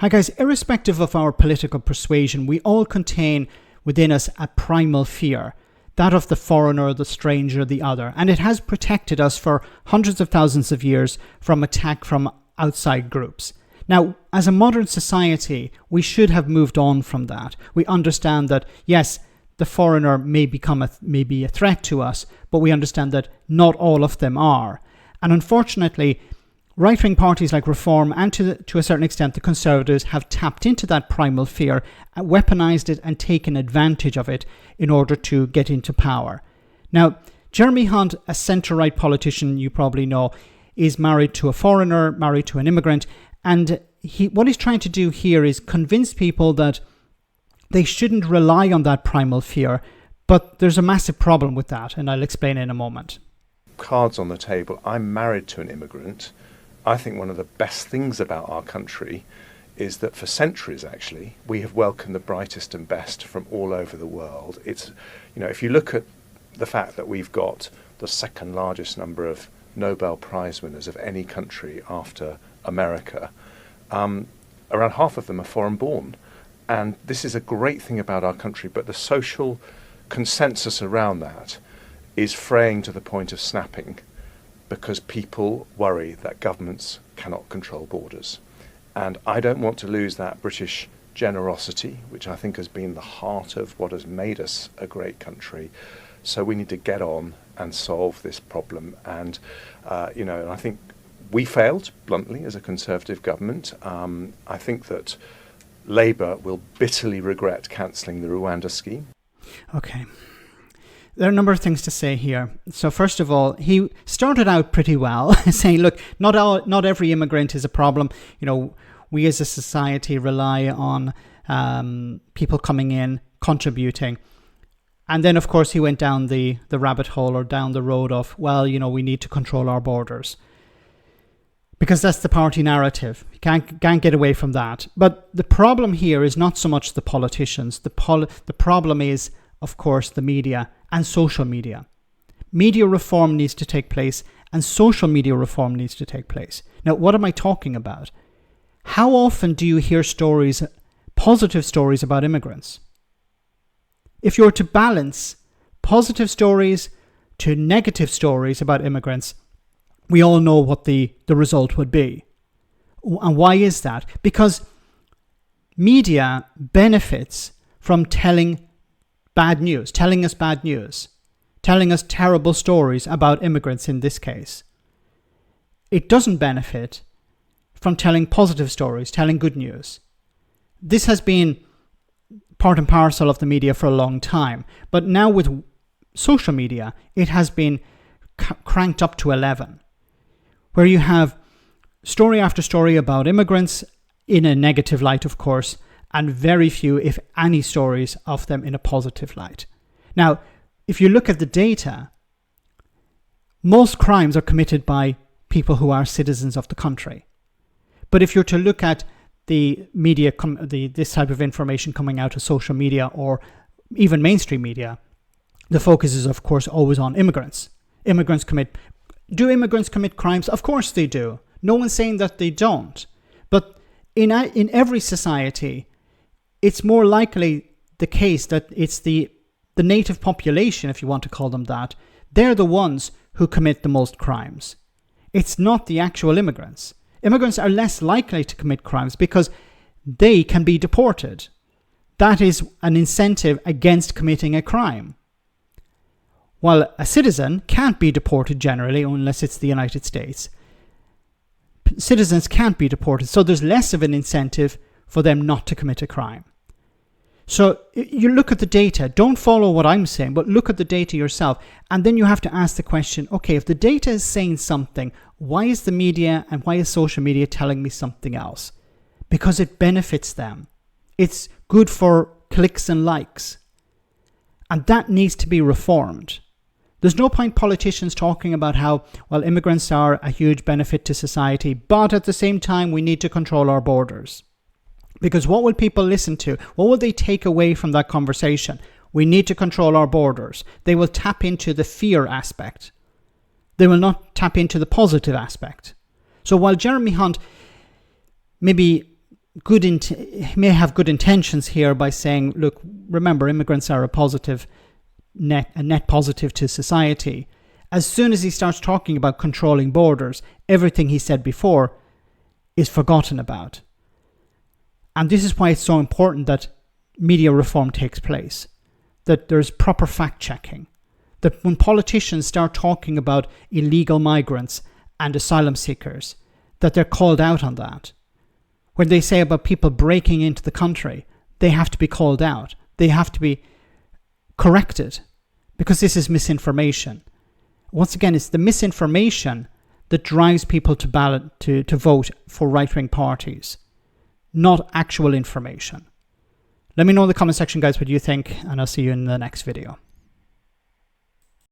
Hi guys, irrespective of our political persuasion, we all contain within us a primal fear, that of the foreigner, the stranger, the other, and it has protected us for hundreds of thousands of years from attack from outside groups. Now, as a modern society, we should have moved on from that. We understand that, yes, the foreigner may be a threat to us, but we understand that not all of them are. And unfortunately, right-wing parties like Reform and to a certain extent the Conservatives have tapped into that primal fear, weaponized it and taken advantage of it in order to get into power. Now, Jeremy Hunt, a centre-right politician you probably know, is married to a foreigner, married to an immigrant, and what he's trying to do here is convince people that they shouldn't rely on that primal fear, but there's a massive problem with that, and I'll explain in a moment. Cards on the table. I'm married to an immigrant. I think one of the best things about our country is that for centuries, actually, we have welcomed the brightest and best from all over the world. It's, if you look at the fact that we've got the second largest number of Nobel Prize winners of any country after America, around half of them are foreign born. And this is a great thing about our country, but the social consensus around that is fraying to the point of snapping, because people worry that governments cannot control borders. And I don't want to lose that British generosity, which I think has been the heart of what has made us a great country. So we need to get on and solve this problem. And, and I think we failed, bluntly, as a Conservative government. I think that Labour will bitterly regret cancelling the Rwanda scheme. Okay. There are a number of things to say here. So first of all, he started out pretty well, saying, look, not every immigrant is a problem. We as a society rely on people coming in, contributing. And then, of course, he went down the rabbit hole or down the road of, we need to control our borders. Because that's the party narrative. You can't get away from that. But the problem here is not so much the politicians. The problem is, of course, the media and social media. Media reform needs to take place and social media reform needs to take place. Now, what am I talking about? How often do you hear stories, positive stories about immigrants? If you're to balance positive stories to negative stories about immigrants, we all know what the result would be. And why is that? Because media benefits from telling bad news, telling us bad news, telling us terrible stories about immigrants in this case. It doesn't benefit from telling positive stories, telling good news. This has been part and parcel of the media for a long time, but now with social media, it has been cranked up to 11, where you have story after story about immigrants in a negative light, of course, and very few, if any, stories of them in a positive light. Now, if you look at the data, most crimes are committed by people who are citizens of the country. But if you're to look at the media, this type of information coming out of social media or even mainstream media, the focus is, of course, always on immigrants. Do immigrants commit crimes? Of course they do. No one's saying that they don't. But in every society, it's more likely the case that it's the native population, if you want to call them that, they're the ones who commit the most crimes. It's not the actual immigrants. Immigrants are less likely to commit crimes because they can be deported. That is an incentive against committing a crime. While a citizen can't be deported generally, unless it's the United States. Citizens can't be deported, so there's less of an incentive for them not to commit a crime. So you look at the data, don't follow what I'm saying, but look at the data yourself. And then you have to ask the question, okay, if the data is saying something, why is the media and why is social media telling me something else? Because it benefits them. It's good for clicks and likes. And that needs to be reformed. There's no point politicians talking about how, immigrants are a huge benefit to society, but at the same time, we need to control our borders. Because what will people listen to? What will they take away from that conversation? We need to control our borders. They will tap into the fear aspect. They will not tap into the positive aspect. So while Jeremy Hunt maybe he may have good intentions here by saying, look, remember, immigrants are a net positive to society. As soon as he starts talking about controlling borders, everything he said before is forgotten about. And this is why it's so important that media reform takes place, that there's proper fact-checking, that when politicians start talking about illegal migrants and asylum seekers, that they're called out on that. When they say about people breaking into the country, they have to be called out. They have to be corrected, because this is misinformation. Once again, it's the misinformation that drives people to vote for right-wing parties, not actual information. Let me know in the comment section, guys, what you think, and I'll see you in the next video.